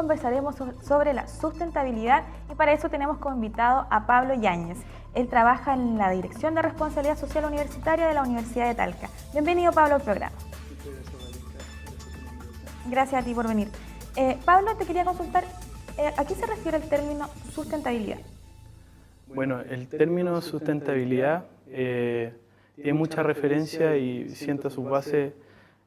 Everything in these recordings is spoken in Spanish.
conversaremos sobre la sustentabilidad y para eso tenemos como invitado a Pablo Yáñez. Él trabaja en la Dirección de Responsabilidad Social Universitaria de la Universidad de Talca. Bienvenido, Pablo, al programa. Gracias a ti por venir. Pablo, te quería consultar, ¿a qué se refiere el término sustentabilidad? Bueno, el término sustentabilidad tiene mucha referencia y sienta su base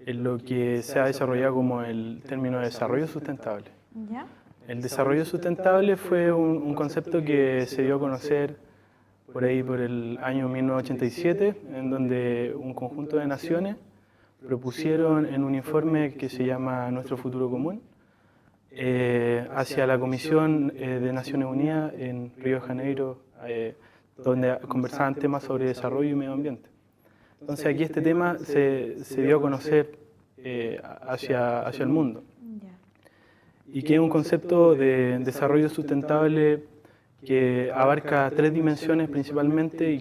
en lo que se ha desarrollado como el término de desarrollo sustentable. ¿Ya? El desarrollo sustentable fue un concepto que se dio a conocer por ahí por el año 1987, en donde un conjunto de naciones propusieron en un informe que se llama Nuestro Futuro Común hacia la Comisión de Naciones Unidas en Río de Janeiro, donde conversaban temas sobre desarrollo y medio ambiente. Entonces aquí este tema se dio a conocer hacia el mundo. Y que es un concepto de desarrollo sustentable que abarca 3 dimensiones principalmente y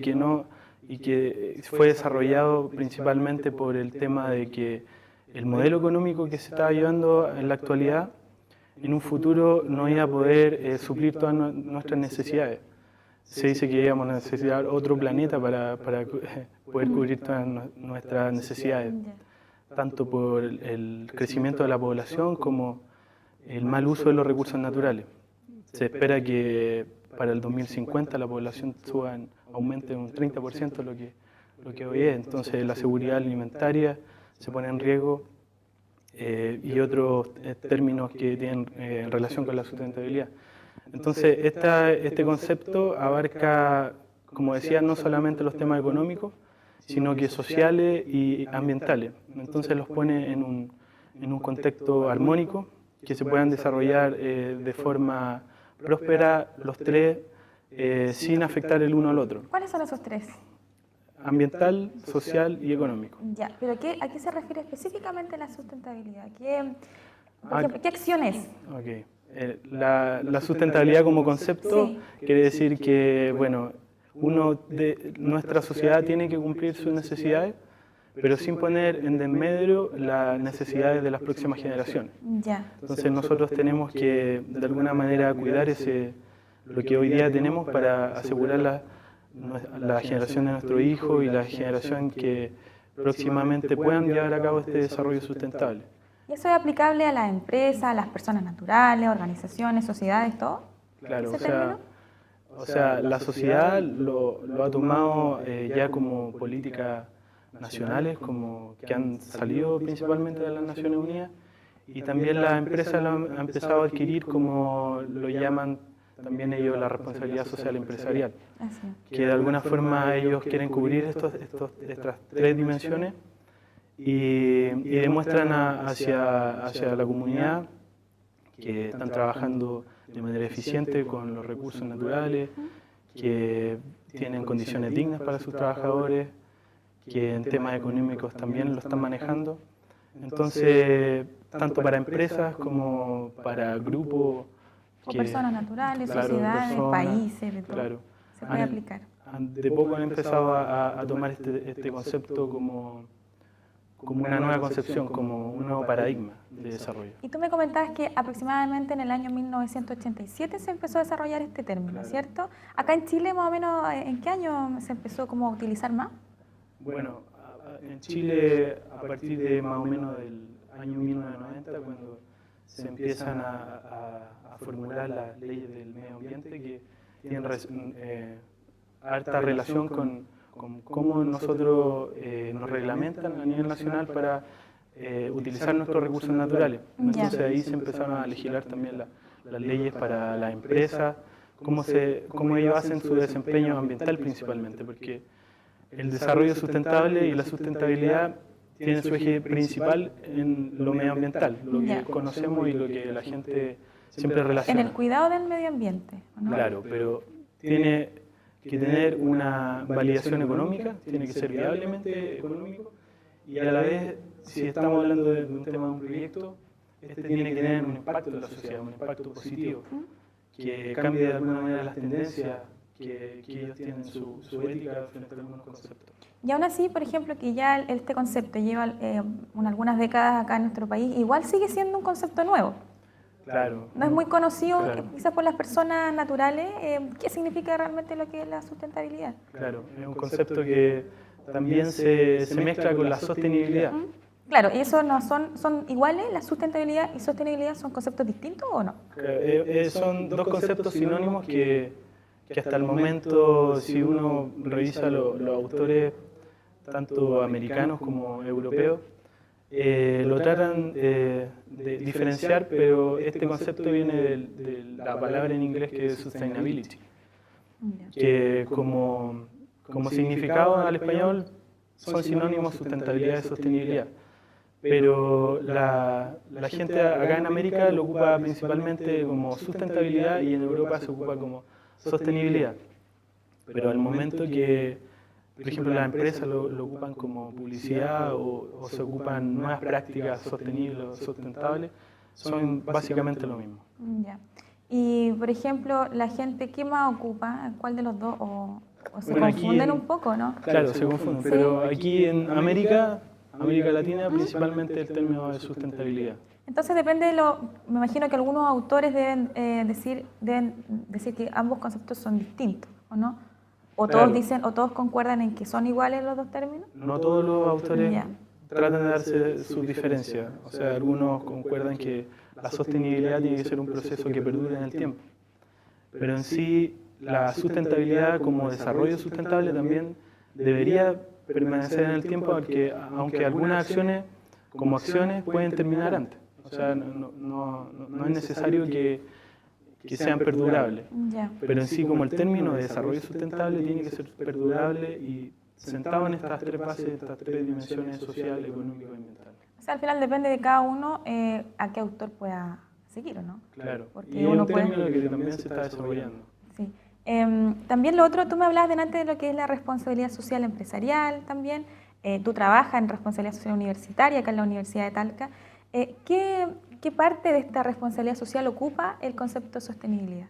que fue desarrollado principalmente por el tema de que el modelo económico que se estaba llevando en la actualidad en un futuro no iba a poder suplir todas nuestras necesidades. Se dice que íbamos a necesitar otro planeta para poder cubrir todas nuestras necesidades, tanto por el crecimiento de la población como el mal uso de los recursos naturales. Se espera que para el 2050 la población aumente un 30% lo que hoy es, entonces la seguridad alimentaria se pone en riesgo y otros términos que tienen relación con la sustentabilidad. Entonces, este concepto abarca, como decía, no solamente los temas económicos, sino que sociales y ambientales. Entonces los pone en un contexto armónico, que se puedan desarrollar de forma próspera los tres sin afectar el uno al otro. ¿Cuáles son esos 3? Ambiental, social y económico. Ya, pero ¿a qué se refiere específicamente la sustentabilidad? ¿Qué acción es? Okay. La sustentabilidad como concepto Sí. quiere decir que, bueno, nuestra sociedad tiene que cumplir sus necesidades, pero sin poner en desmedro las necesidades de las próximas generaciones. Ya. Entonces nosotros tenemos que, de alguna manera, cuidar lo que hoy día tenemos para asegurar la generación de nuestro hijo y la generación que próximamente puedan llevar a cabo este desarrollo sustentable. ¿Y eso es aplicable a las empresas, a las personas naturales, organizaciones, sociedades, todo? Claro, ¿Ese término? o sea, la sociedad lo ha tomado ya como políticas nacionales, como que han salido principalmente de las Naciones Unidas, y también las empresas lo han empezado a adquirir como lo llaman también ellos la responsabilidad social empresarial, que de alguna forma ellos quieren cubrir estas 3 dimensiones y demuestran hacia la comunidad que están trabajando de manera eficiente con los recursos naturales, que tienen condiciones dignas para sus trabajadores, que en temas económicos también lo están manejando. Entonces, tanto para empresas como para grupos, o personas naturales, claro, sociedades, países, de todo. Claro, Se puede aplicar. De poco han empezado a tomar este concepto como una nueva concepción, como un nuevo paradigma de desarrollo. Y tú me comentabas que aproximadamente en el año 1987 se empezó a desarrollar este término, claro. ¿Cierto? Acá en Chile, más o menos, ¿en qué año se empezó como a utilizar más? Bueno, en Chile a partir de más o menos del año 1990, cuando se empiezan a formular las leyes del medio ambiente que tienen harta relación con cómo nosotros nos reglamentan a nivel nacional para utilizar nuestros recursos naturales. Entonces ahí se empezaron a legislar también las leyes para las empresas, cómo ellos hacen su desempeño ambiental principalmente, porque el desarrollo sustentable y la sustentabilidad tienen su eje principal en lo medioambiental, lo que conocemos y lo que la gente siempre relaciona. En el cuidado del medio ambiente, ¿no? Claro, pero tiene que tener una validación económica, tiene que ser viablemente económico y a la vez, si estamos hablando de un tema de un proyecto, este tiene que tener un impacto en la sociedad, un impacto positivo, que cambie de alguna manera las tendencias que ellos tienen su ética frente a algunos conceptos. Y aún así, por ejemplo, que ya este concepto lleva algunas décadas acá en nuestro país, igual sigue siendo un concepto nuevo. Claro. No es muy conocido, Claro. quizás por las personas naturales, qué significa realmente lo que es la sustentabilidad. Claro, es un concepto que también se mezcla con la sostenibilidad. ¿Mm? Claro, ¿y eso no son iguales? ¿La sustentabilidad y sostenibilidad son conceptos distintos o no? Son dos conceptos sinónimos que hasta el momento, si uno revisa los autores, tanto americanos como europeos, lo tratan de diferenciar, pero este concepto viene de la palabra en inglés que es sustainability, Ya. que como significado al español son sinónimos sustentabilidad y sostenibilidad. Pero la gente acá en América lo ocupa principalmente como sustentabilidad y en Europa se ocupa como sostenibilidad. Pero al momento que, por ejemplo, las empresas lo ocupan como publicidad o se ocupan nuevas prácticas sostenibles o sustentables, son básicamente lo mismo. Ya. Y, por ejemplo, la gente, ¿qué más ocupa? ¿Cuál de los dos? ¿O se Bueno, aquí confunden en- un poco, no? Claro, se confunden, pero aquí en América Latina, principalmente el término de sustentabilidad. Entonces depende me imagino que algunos autores deben decir que ambos conceptos son distintos, ¿o no? O Claro. todos dicen, o todos concuerdan en que son iguales los dos términos. No todos los autores Ya. tratan de darse sus diferencias. O sea, algunos concuerdan que la sostenibilidad tiene que ser un proceso que perdure en el tiempo. Pero en sí, la sustentabilidad como desarrollo sustentable también debería permanecer en el tiempo, aunque algunas acciones, como acciones, pueden terminar antes. O sea, no es necesario que sean perdurables. Ya. Pero en sí, como el término de desarrollo sustentable tiene que ser perdurable y sentado en estas tres bases, estas tres dimensiones social, económico y ambiental. O sea, al final depende de cada uno a qué autor pueda seguir, ¿o no? Claro. Porque Y es uno un puede- término que también se está desarrollando. Sí. También lo otro, tú me hablabas delante de lo que es la responsabilidad social empresarial también. Tú trabajas en responsabilidad social universitaria acá en la Universidad de Talca. ¿Qué parte de esta responsabilidad social ocupa el concepto de sostenibilidad?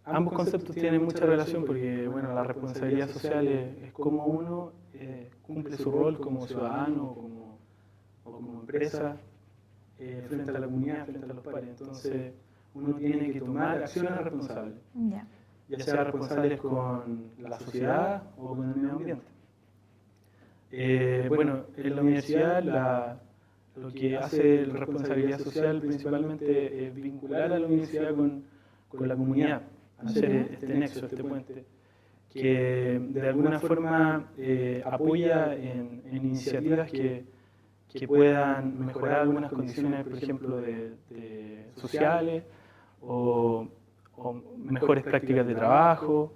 Ambos conceptos tienen mucha relación porque, bueno, la responsabilidad social es cómo uno cumple su rol como ciudadano o como empresa frente a la comunidad, frente a los pares. Entonces, uno tiene que tomar acciones responsables, Ya. ya sea responsables con la sociedad o con el medio ambiente. Bueno, en la universidad lo que hace la responsabilidad social principalmente es vincular a la universidad con la comunidad, hacer este nexo, este puente, que de alguna forma apoya en iniciativas que puedan mejorar algunas condiciones, por ejemplo, de sociales o mejores prácticas de trabajo,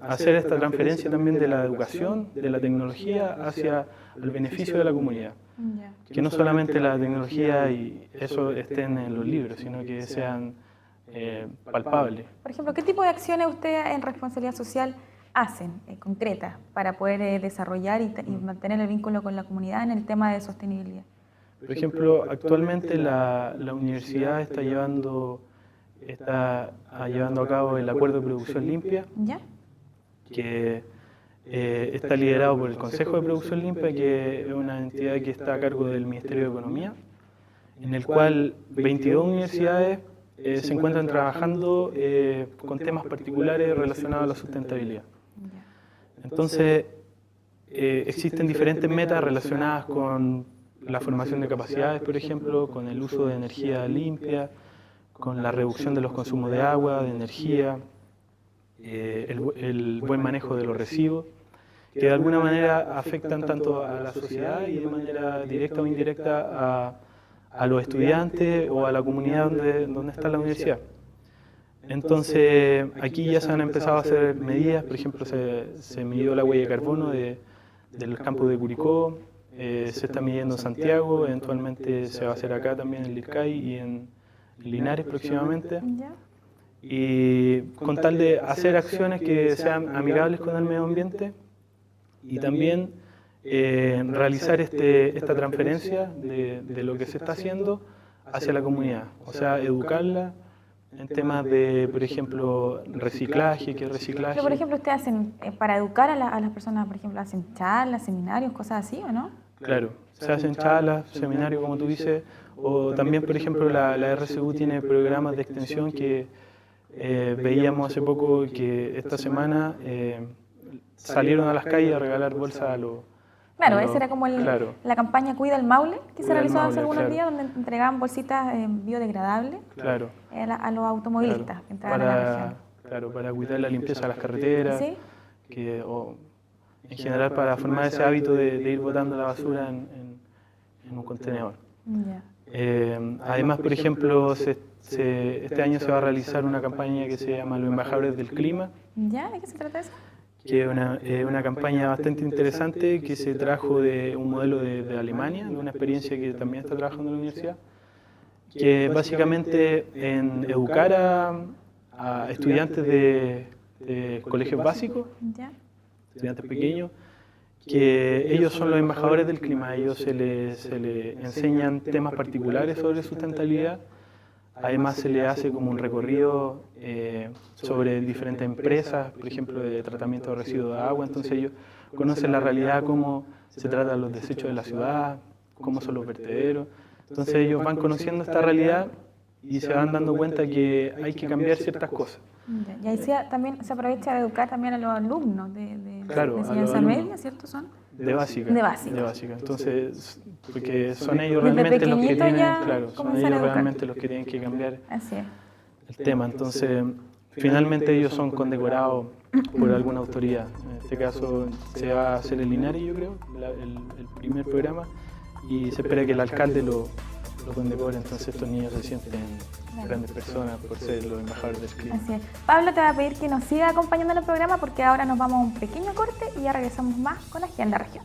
hacer esta transferencia también de la educación, de la tecnología hacia el beneficio de la comunidad. Ya. Que no solamente la tecnología y eso estén en los libros, sino que sean palpables. Por ejemplo, ¿qué tipo de acciones ustedes en responsabilidad social hacen concretas para poder desarrollar y mantener el vínculo con la comunidad en el tema de sostenibilidad? Por ejemplo, actualmente la universidad está llevando a cabo el Acuerdo de Producción Limpia, ¿Ya? que está liderado por el Consejo de Producción Limpia, que es una entidad que está a cargo del Ministerio de Economía, en el cual 22 universidades se encuentran trabajando con temas particulares relacionados a la sustentabilidad. Ya. Entonces, existen diferentes metas relacionadas con la formación de capacidades, por ejemplo, con el uso de energía limpia, con la reducción de los consumos de agua, de energía, el buen manejo de los residuos, que de alguna manera afectan tanto a la sociedad y de manera directa o indirecta a los estudiantes o a la comunidad donde está la universidad. Entonces, aquí ya se han empezado a hacer medidas, por ejemplo, se midió la huella de carbono del campo de Curicó, se está midiendo en Santiago, eventualmente se va a hacer acá también en Lircay y en Linares próximamente, ¿Ya? y con tal de hacer acciones que sean amigables con el medio ambiente y también realizar esta transferencia de lo que se está haciendo hacia la comunidad, o sea, educarla en temas de, por ejemplo, reciclaje, ¿qué es reciclaje? Pero, por ejemplo, ustedes hacen, para educar a las personas, por ejemplo, hacen charlas, seminarios, cosas así, ¿o no? Claro, se hacen charlas, seminarios, como tú dices, o también, por ejemplo, la RCU tiene programas de extensión que veíamos hace poco que esta semana salieron a las calles a regalar bolsas a los... Claro, esa era como claro, la campaña Cuida el Maule, que se Cuida el realizó hace Maule, algunos claro. días, donde entregaban bolsitas biodegradables claro, a los automovilistas claro, que entraban a la región. claro, para cuidar la limpieza de las carreteras, ¿Sí? o en general para formar ese hábito de ir botando la basura en un contenedor. Ya. Además, por ejemplo, este año se va a realizar una campaña que se llama Los Embajadores del Clima, ¿Ya? ¿De qué se trata eso? que es una campaña bastante interesante que se trajo de un modelo de Alemania, de una experiencia que también está trabajando en la universidad, que es básicamente en educar a estudiantes de colegios básicos, ¿Ya? estudiantes pequeños, que ellos son los embajadores del clima. A ellos se les enseñan temas particulares sobre sustentabilidad. Además se les hace como un recorrido sobre diferentes empresas, por ejemplo, de tratamiento de residuos de agua. Entonces ellos conocen la realidad, cómo se tratan los desechos de la ciudad, cómo son los vertederos. Entonces ellos van conociendo esta realidad y se van dando cuenta que hay que cambiar ciertas cosas. Ya. Y ahí también se aprovecha de educar también a los alumnos de Claro, de a los enseñanza alumnos. media, ¿cierto? ¿Son? De básica. De básica. De básica. Entonces, porque son ellos Desde realmente los que pequeñito tienen, ya claro, son comienzan a ellos educar. realmente los que tienen que cambiar Así es. el tema. Entonces, finalmente ellos son condecorados por alguna autoridad. En este caso se va a hacer el Linares, yo creo, el primer programa, y se espera que el alcalde lo condecore. Entonces estos niños se sienten grandes personas por ser los embajadores del clima. Así es. Pablo te va a pedir que nos siga acompañando en el programa porque ahora nos vamos a un pequeño corte y ya regresamos más con Agenda Región.